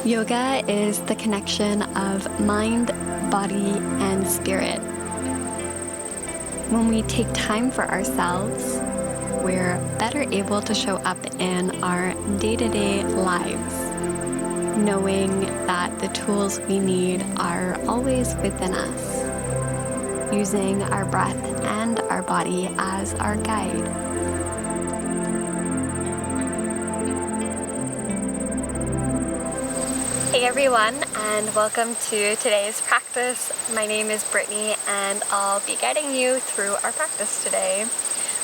Yoga is the connection of mind, body, and spirit. When we take time for ourselves, we're better able to show up in our day-to-day lives, knowing that the tools we need are always within us, using our breath and our body as our guide. Hey everyone, and welcome to today's practice. My name is Brittany, and I'll be guiding you through our practice today.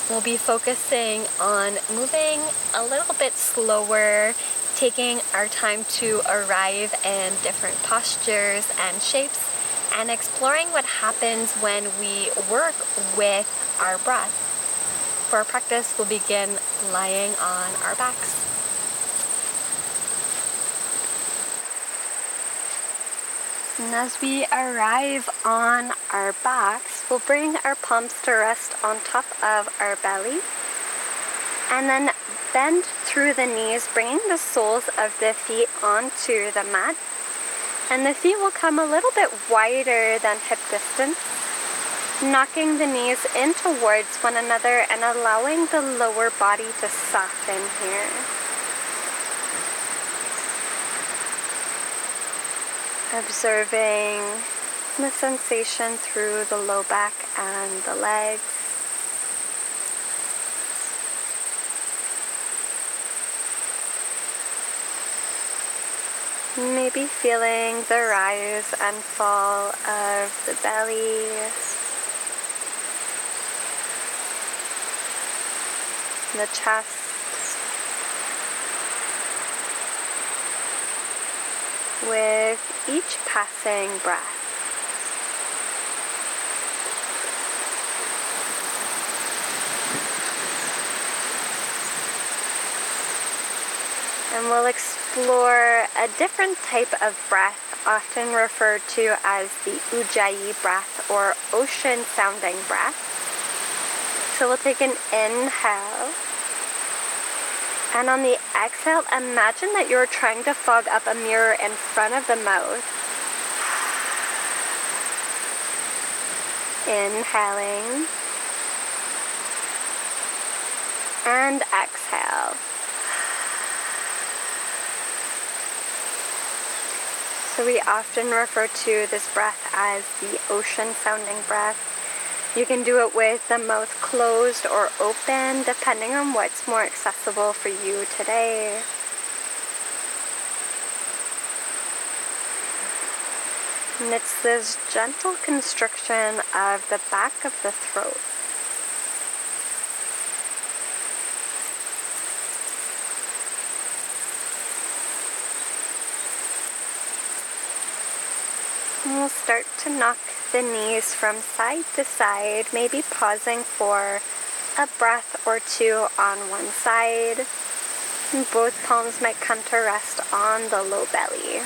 We'll be focusing on moving a little bit slower, taking our time to arrive in different postures and shapes, and exploring what happens when we work with our breath. For our practice, we'll begin lying on our backs. And as we arrive on our backs, we'll bring our palms to rest on top of our belly. And then bend through the knees, bringing the soles of the feet onto the mat. And the feet will come a little bit wider than hip distance, knocking the knees in towards one another and allowing the lower body to soften here. Observing the sensation through the low back and the legs. Maybe feeling the rise and fall of the belly. The chest. With each passing breath. And we'll explore a different type of breath, often referred to as the Ujjayi breath or ocean sounding breath. So we'll take an inhale. And on the exhale, imagine that you're trying to fog up a mirror in front of the mouth. Inhaling. And exhale. So we often refer to this breath as the ocean sounding breath. You can do it with the mouth closed or open, depending on what's more accessible for you today. And it's this gentle constriction of the back of the throat. And we'll start to knock the knees from side to side, maybe pausing for a breath or two on one side. And both palms might come to rest on the low belly.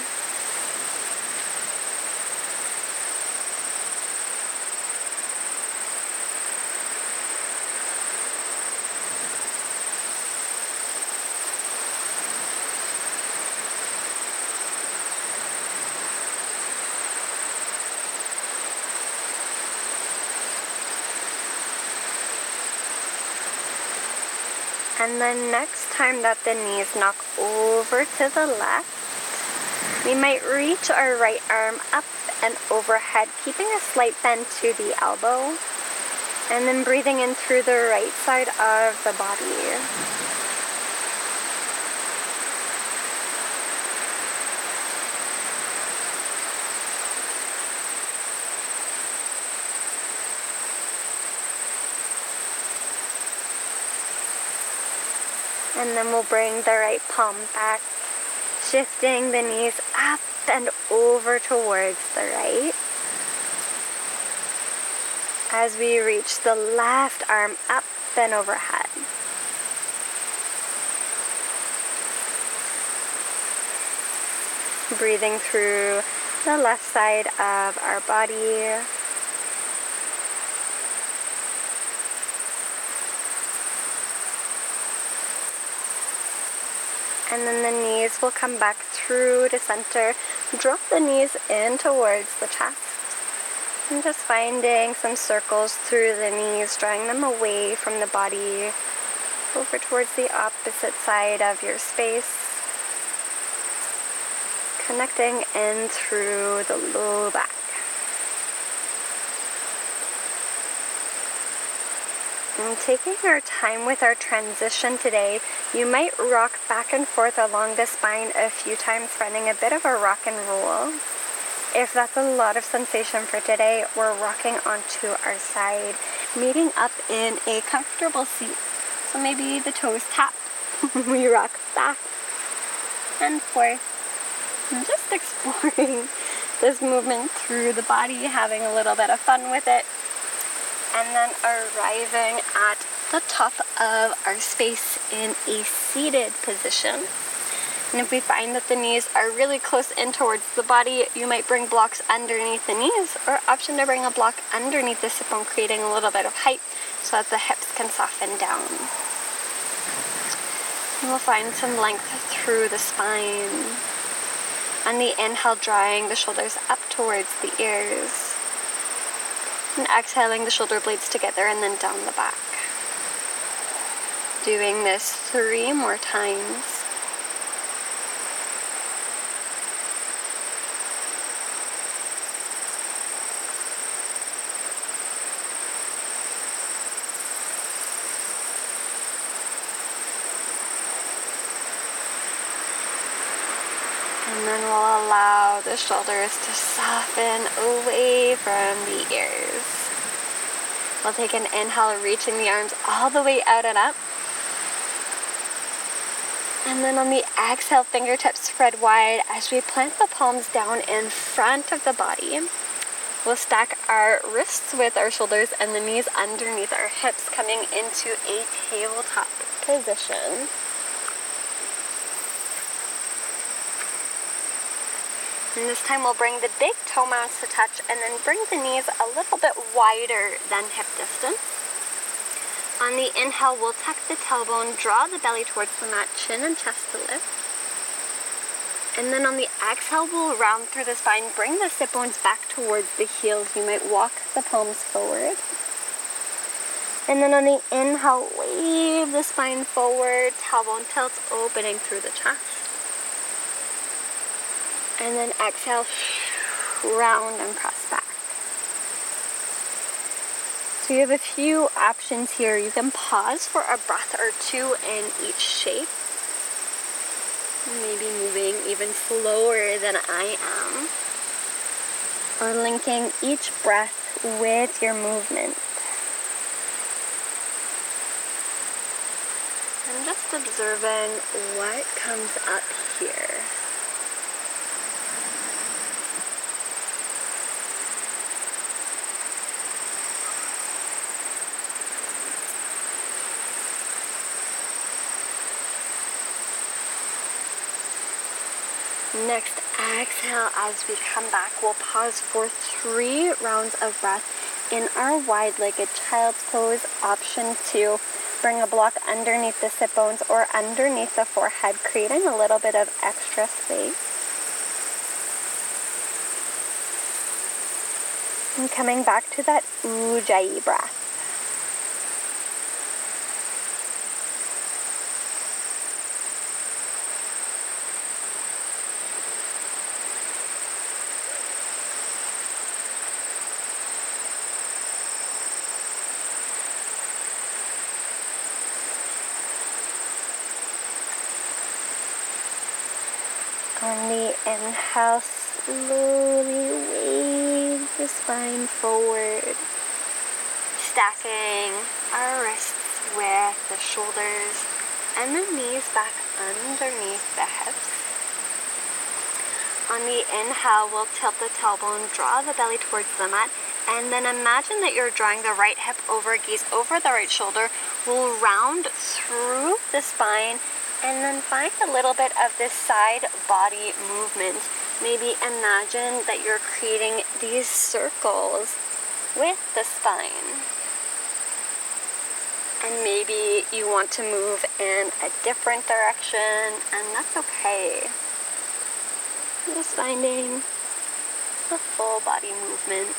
And then next time that the knees knock over to the left, we might reach our right arm up and overhead, keeping a slight bend to the elbow, and then breathing in through the right side of the body. And then we'll bring the right palm back, shifting the knees up and over towards the right. As we reach the left arm up and overhead. Breathing through the left side of our body. And then the knees will come back through to center. Drop the knees in towards the chest. And just finding some circles through the knees, drawing them away from the body, over towards the opposite side of your space. Connecting in through the low back. And taking our time with our transition today, you might rock back and forth along the spine a few times, finding a bit of a rock and roll. If that's a lot of sensation for today, we're rocking onto our side, meeting up in a comfortable seat. So maybe the toes tap. We rock back and forth. And just exploring this movement through the body, having a little bit of fun with it. And then arriving at the top of our space in a seated position. And if we find that the knees are really close in towards the body, you might bring blocks underneath the knees, or option to bring a block underneath the sit bone, creating a little bit of height so that the hips can soften down. And we'll find some length through the spine. On the inhale, drawing the shoulders up towards the ears. And exhaling the shoulder blades together and then down the back. Doing this 3 more times. And then we'll allow the shoulders to soften away from the ears. We'll take an inhale, reaching the arms all the way out and up. And then on the exhale, fingertips spread wide as we plant the palms down in front of the body. We'll stack our wrists with our shoulders and the knees underneath our hips, coming into a tabletop position. And this time we'll bring the big toe mounts to touch and then bring the knees a little bit wider than hip distance. On the inhale, we'll tuck the tailbone, draw the belly towards the mat, chin and chest to lift. And then on the exhale, we'll round through the spine, bring the sit bones back towards the heels. You might walk the palms forward. And then on the inhale, wave the spine forward, tailbone tilts, opening through the chest. And then exhale, round and press back. So you have a few options here. You can pause for a breath or two in each shape. Maybe moving even slower than I am. Or linking each breath with your movement. I'm just observing what comes up here. Next, exhale as we come back. We'll pause for 3 rounds of breath in our wide-legged child's pose. Option 2, bring a block underneath the sit bones or underneath the forehead, creating a little bit of extra space. And coming back to that Ujjayi breath. On the inhale, slowly wave the spine forward, stacking our wrists with the shoulders and the knees back underneath the hips. On the inhale, we'll tilt the tailbone, draw the belly towards the mat, and then imagine that you're drawing the right hip over, gaze over the right shoulder. We'll round through the spine and then find a little bit of this side body movement. Maybe imagine that you're creating these circles with the spine. And maybe you want to move in a different direction, and that's okay. Just finding a full body movement.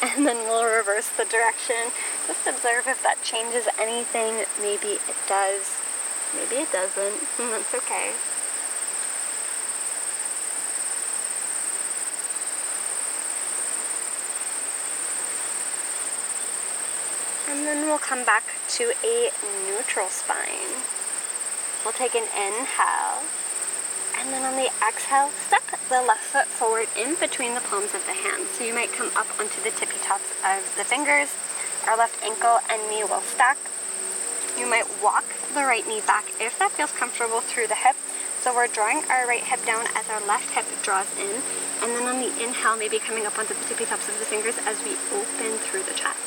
And then we'll reverse the direction. Just observe if that changes anything. Maybe it does, maybe it doesn't. That's okay. And then we'll come back to a neutral spine. We'll take an inhale, and then on the exhale, step the left foot forward in between the palms of the hands. So you might come up onto the tippy tops of the fingers. Our left ankle and knee will stack. You might walk the right knee back if that feels comfortable through the hip. So we're drawing our right hip down as our left hip draws in. And then on the inhale, maybe coming up onto the tippy tops of the fingers as we open through the chest.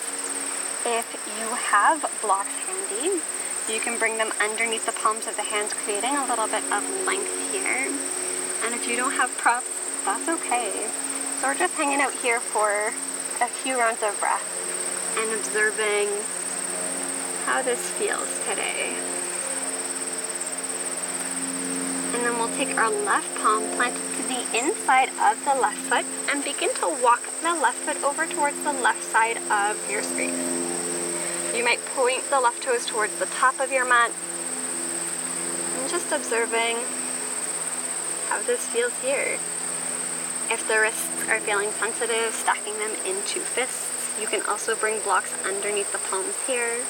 If you have blocks handy, you can bring them underneath the palms of the hands, creating a little bit of length here. And if you don't have props, that's okay. So we're just hanging out here for a few rounds of breath and observing how this feels today. And then we'll take our left palm, plant it to the inside of the left foot, and begin to walk the left foot over towards the left side of your space. You might point the left toes towards the top of your mat, and just observing how this feels here. If the wrists are feeling sensitive, stacking them into fists. You can also bring blocks underneath the palms here.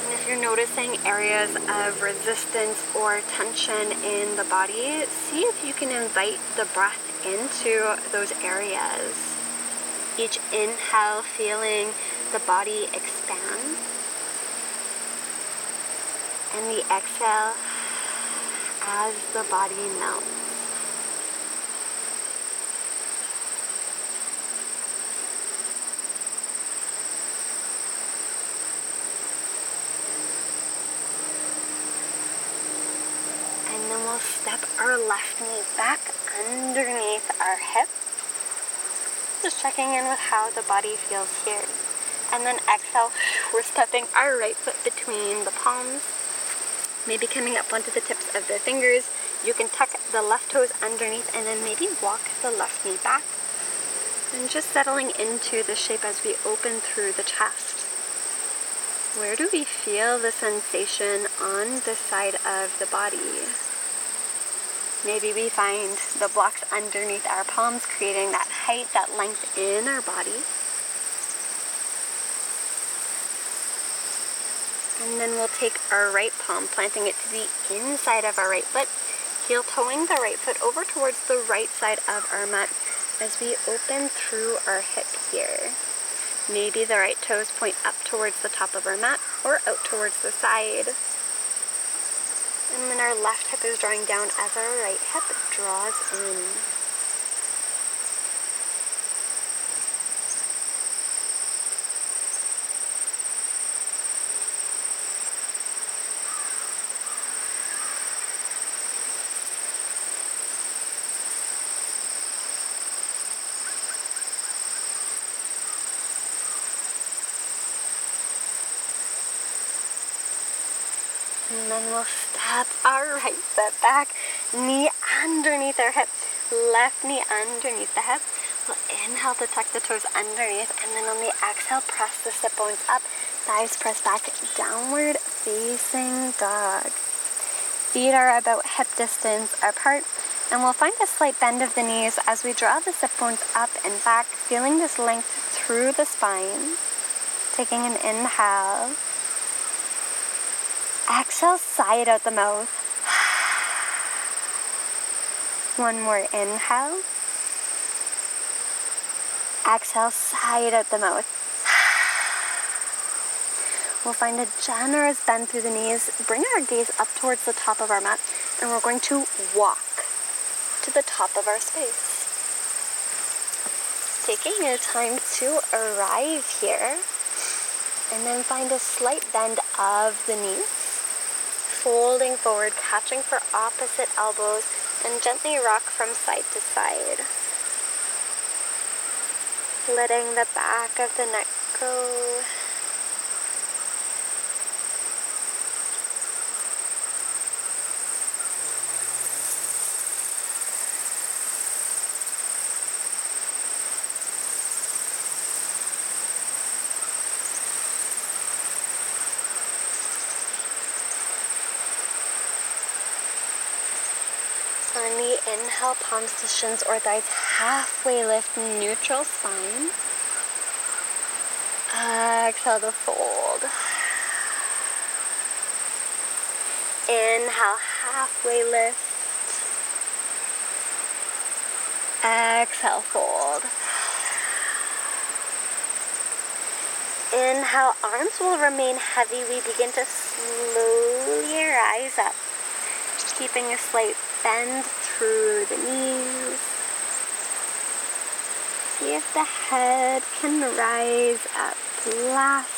And if you're noticing areas of resistance or tension in the body, see if you can invite the breath into those areas. Each inhale, feeling the body expand. And the exhale as the body melts. And then we'll step our left knee back underneath our hip. Just checking in with how the body feels here. And then exhale, we're stepping our right foot between the palms, maybe coming up onto the tips of the fingers. You can tuck the left toes underneath and then maybe walk the left knee back. And just settling into the shape as we open through the chest. Where do we feel the sensation on this side of the body? Maybe we find the blocks underneath our palms, creating that height, that length in our body. And then we'll take our right palm, planting it to the inside of our right foot, heel toeing the right foot over towards the right side of our mat as we open through our hip here. Maybe the right toes point up towards the top of our mat or out towards the side. And then our left hip is drawing down as our right hip draws in. And then we'll step our right foot back, knee underneath our hip, left knee underneath the hip. We'll inhale to tuck the toes underneath, and then on the exhale, press the sit bones up, thighs press back, downward facing dog. Feet are about hip distance apart, and we'll find a slight bend of the knees as we draw the sit bones up and back, feeling this length through the spine. Taking an inhale. Exhale, sigh it out the mouth. One more inhale. Exhale, sigh it out the mouth. We'll find a generous bend through the knees. Bring our gaze up towards the top of our mat, and we're going to walk to the top of our space. Taking your time to arrive here, and then find a slight bend of the knees. Folding forward, catching for opposite elbows, and gently rock from side to side. letting the back of the neck go. On the inhale, palms to shins or thighs, halfway lift, neutral spine. Exhale to fold. Inhale, halfway lift. Exhale, fold. Inhale, arms will remain heavy. We begin to slowly rise up, keeping a slight bend through the knees. See if the head can rise up. Last.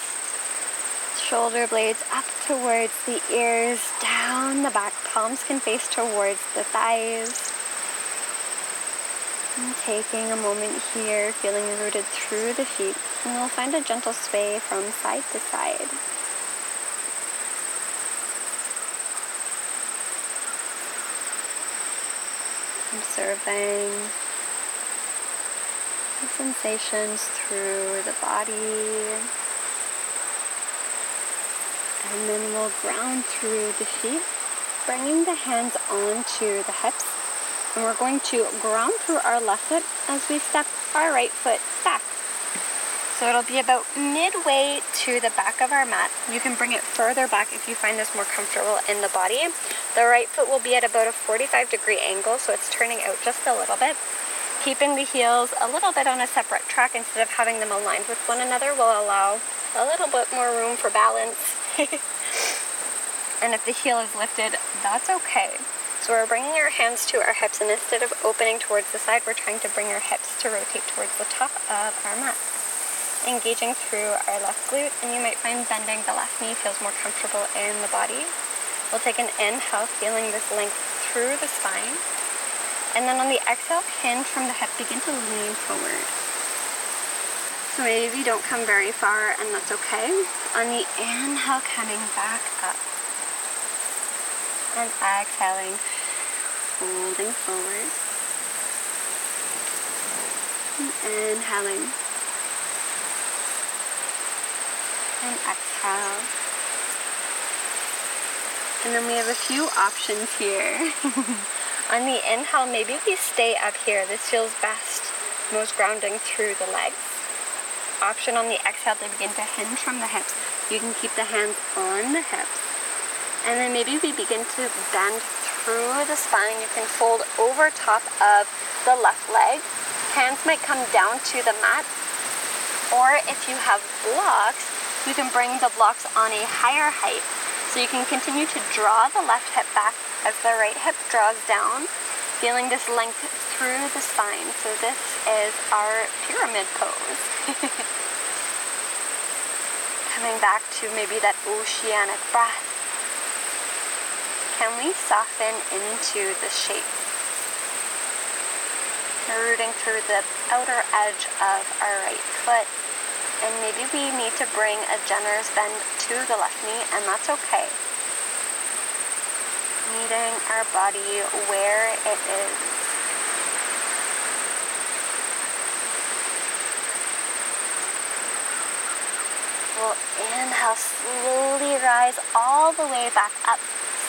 Shoulder blades up towards the ears, down the back. Palms can face towards the thighs. And taking a moment here, feeling rooted through the feet. And we'll find a gentle sway from side to side. Observing the sensations through the body. And then we'll ground through the feet, bringing the hands onto the hips. And we're going to ground through our left foot as we step our right foot back. So it'll be about midway to the back of our mat. You can bring it further back if you find this more comfortable in the body. The right foot will be at about a 45-degree angle, so it's turning out just a little bit. Keeping the heels a little bit on a separate track instead of having them aligned with one another will allow a little bit more room for balance. And if the heel is lifted, that's okay. So we're bringing our hands to our hips, and instead of opening towards the side, we're trying to bring our hips to rotate towards the top of our mat. Engaging through our left glute, and you might find bending the left knee feels more comfortable in the body. We'll take an inhale, feeling this length through the spine. And then on the exhale, hinge from the hip, begin to lean forward. So maybe you don't come very far, and that's okay. On the inhale, coming back up. And exhaling, folding forward. And inhaling. And exhale. And then we have a few options here. On the inhale, maybe we stay up here. This feels best, most grounding through the legs. Option on the exhale to begin to hinge from the hips. You can keep the hands on the hips. And then maybe we begin to bend through the spine. You can fold over top of the left leg. Hands might come down to the mat. Or if you have blocks, you can bring the blocks on a higher height. So you can continue to draw the left hip back as the right hip draws down, feeling this length through the spine. So this is our pyramid pose. Coming back to maybe that oceanic breath. Can we soften into the shape? Rooting through the outer edge of our right foot. And maybe we need to bring a generous bend to the left knee, and that's okay. Meeting our body where it is. We'll inhale, slowly rise all the way back up,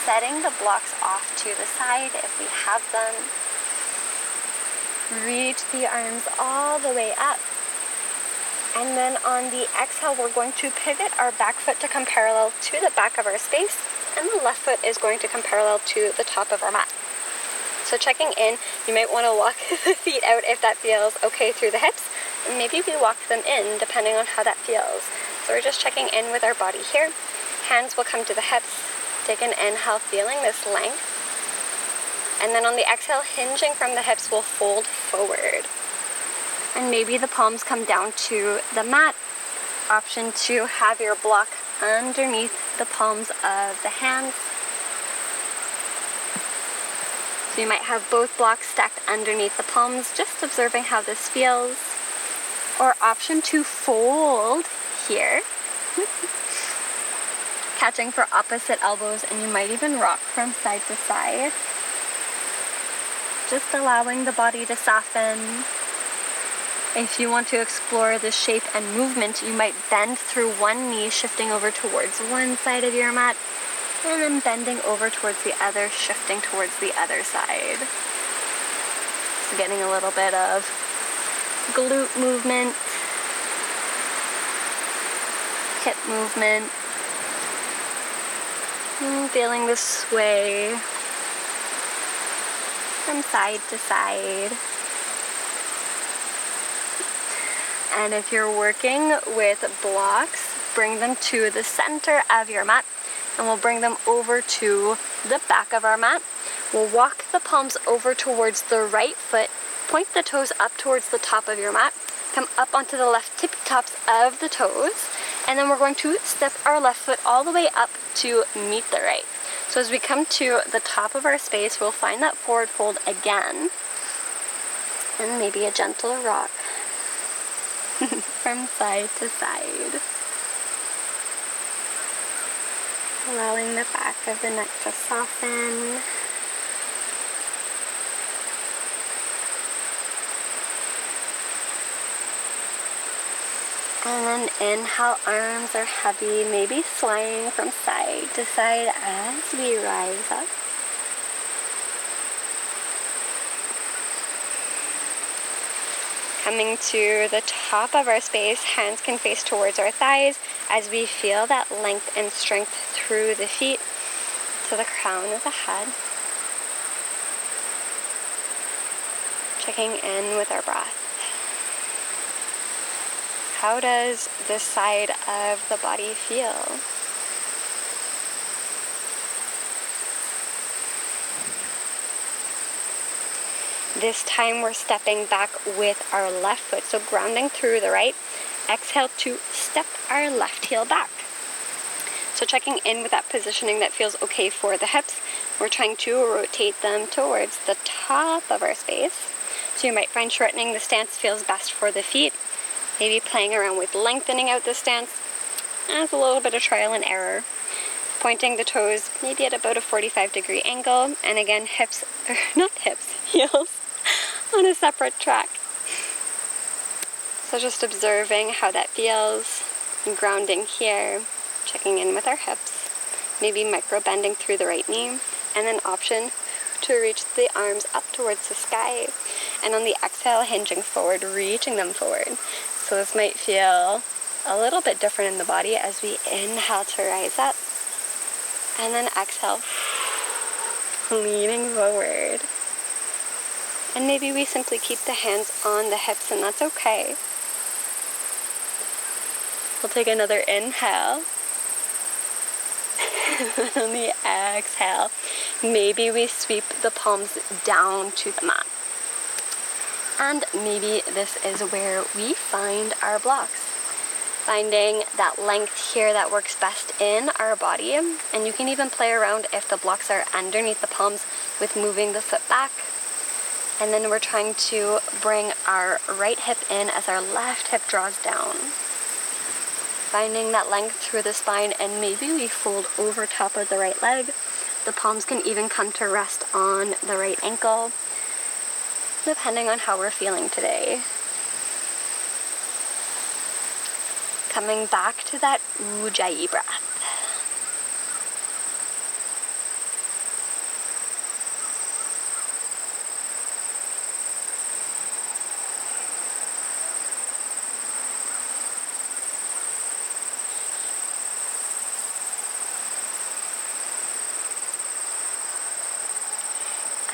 setting the blocks off to the side if we have them. Reach the arms all the way up. And then on the exhale, we're going to pivot our back foot to come parallel to the back of our space, and the left foot is going to come parallel to the top of our mat. So checking in, you might want to walk the feet out if that feels okay through the hips, and maybe we walk them in depending on how that feels. So we're just checking in with our body here. Hands will come to the hips. Take an inhale, feeling this length. And then on the exhale, hinging from the hips, we'll fold forward. And maybe the palms come down to the mat. Option 2, have your block underneath the palms of the hands. So you might have both blocks stacked underneath the palms, just observing how this feels. Or option 2, fold here. Catching for opposite elbows, and you might even rock from side to side. Just allowing the body to soften. If you want to explore the shape and movement, you might bend through one knee, shifting over towards one side of your mat, and then bending over towards the other, shifting towards the other side. So getting a little bit of glute movement, hip movement, feeling the sway from side to side. And if you're working with blocks, bring them to the center of your mat, and we'll bring them over to the back of our mat. We'll walk the palms over towards the right foot, point the toes up towards the top of your mat, come up onto the left tippy tops of the toes, and then we're going to step our left foot all the way up to meet the right. So as we come to the top of our space, we'll find that forward fold again, and maybe a gentle rock from side to side. Allowing the back of the neck to soften. And then inhale, arms are heavy, maybe swaying from side to side as we rise up. Coming to the top of our space, hands can face towards our thighs as we feel that length and strength through the feet to the crown of the head. Checking in with our breath. How does this side of the body feel? This time we're stepping back with our left foot, so grounding through the right. Exhale to step our left heel back. So checking in with that positioning that feels okay for the hips. We're trying to rotate them towards the top of our space. So you might find shortening the stance feels best for the feet. Maybe playing around with lengthening out the stance as a little bit of trial and error. Pointing the toes maybe at about a 45-degree angle, and again, heels on a separate track. So just observing how that feels, and grounding here, checking in with our hips, maybe micro bending through the right knee, and then option to reach the arms up towards the sky, and on the exhale, hinging forward, reaching them forward. So this might feel a little bit different in the body as we inhale to rise up, and then exhale, leaning forward. And maybe we simply keep the hands on the hips, and that's okay. We'll take another inhale. And on the exhale, maybe we sweep the palms down to the mat. And maybe this is where we find our blocks. Finding that length here that works best in our body. And you can even play around if the blocks are underneath the palms with moving the foot back. And then we're trying to bring our right hip in as our left hip draws down. Finding that length through the spine, and maybe we fold over top of the right leg. The palms can even come to rest on the right ankle, depending on how we're feeling today. Coming back to that Ujjayi breath.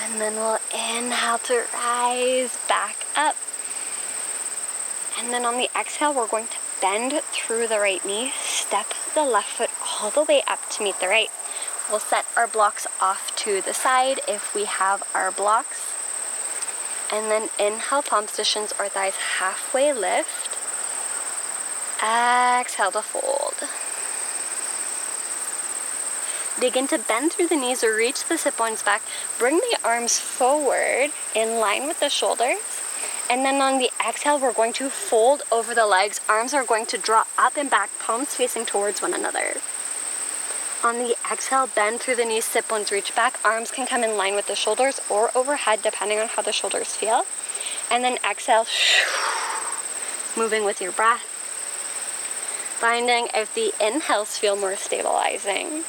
And then we'll inhale to rise back up. And then on the exhale, we're going to bend through the right knee, step the left foot all the way up to meet the right. We'll set our blocks off to the side if we have our blocks. And then inhale, palm positions or thighs halfway lift. Exhale to fold. Begin to bend through the knees or reach the sit bones back. Bring the arms forward in line with the shoulders. And then on the exhale, we're going to fold over the legs. Arms are going to draw up and back, palms facing towards one another. On the exhale, bend through the knees, sit bones, reach back. Arms can come in line with the shoulders or overhead, depending on how the shoulders feel. And then exhale, moving with your breath. Finding if the inhales feel more stabilizing.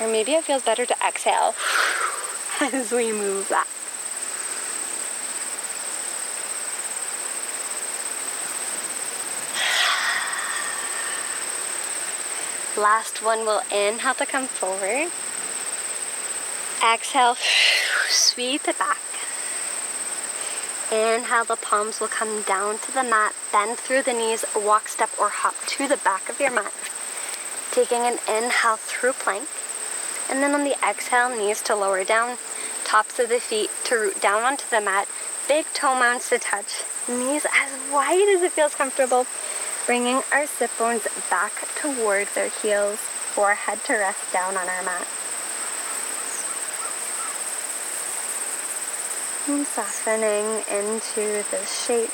Or maybe it feels better to exhale as we move back. Last one, we'll inhale to come forward. Exhale, sweep it back. Inhale, the palms will come down to the mat. Bend through the knees, walk, step, or hop to the back of your mat. Taking an inhale through plank. And then on the exhale, knees to lower down. Tops of the feet to root down onto the mat. Big toe mounds to touch. Knees as wide as it feels comfortable. Bringing our sit bones back towards our heels, forehead to rest down on our mat. And softening into this shape.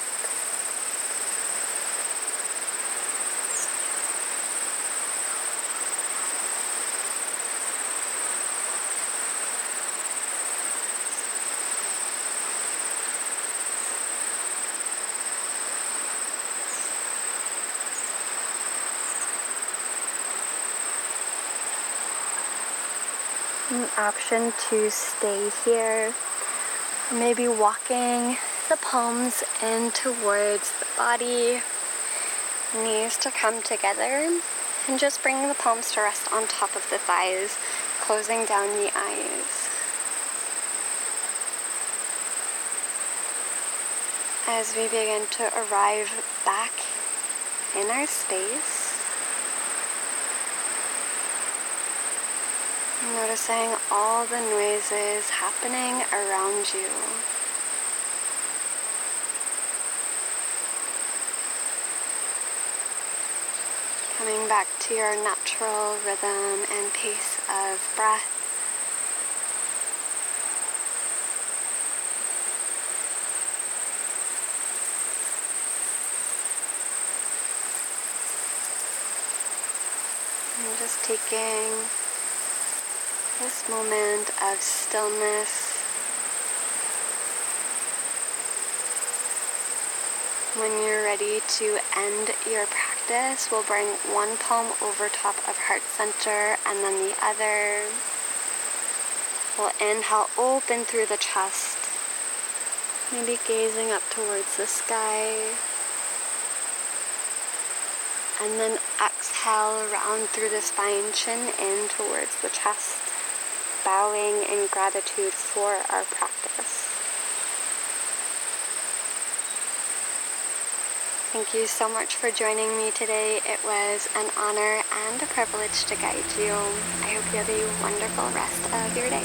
An option to stay here, maybe walking the palms in towards the body, knees to come together, and just bring the palms to rest on top of the thighs, closing down the eyes. As we begin to arrive back in our space, noticing all the noises happening around you. Coming back to your natural rhythm and pace of breath. And just taking this moment of stillness. When you're ready to end your practice, we'll bring one palm over top of heart center and then the other. We'll inhale, open through the chest, maybe gazing up towards the sky. And then exhale, round through the spine, chin in towards the chest. Bowing in gratitude for our practice. Thank you so much for joining me today. It was an honor and a privilege to guide you. I hope you have a wonderful rest of your day.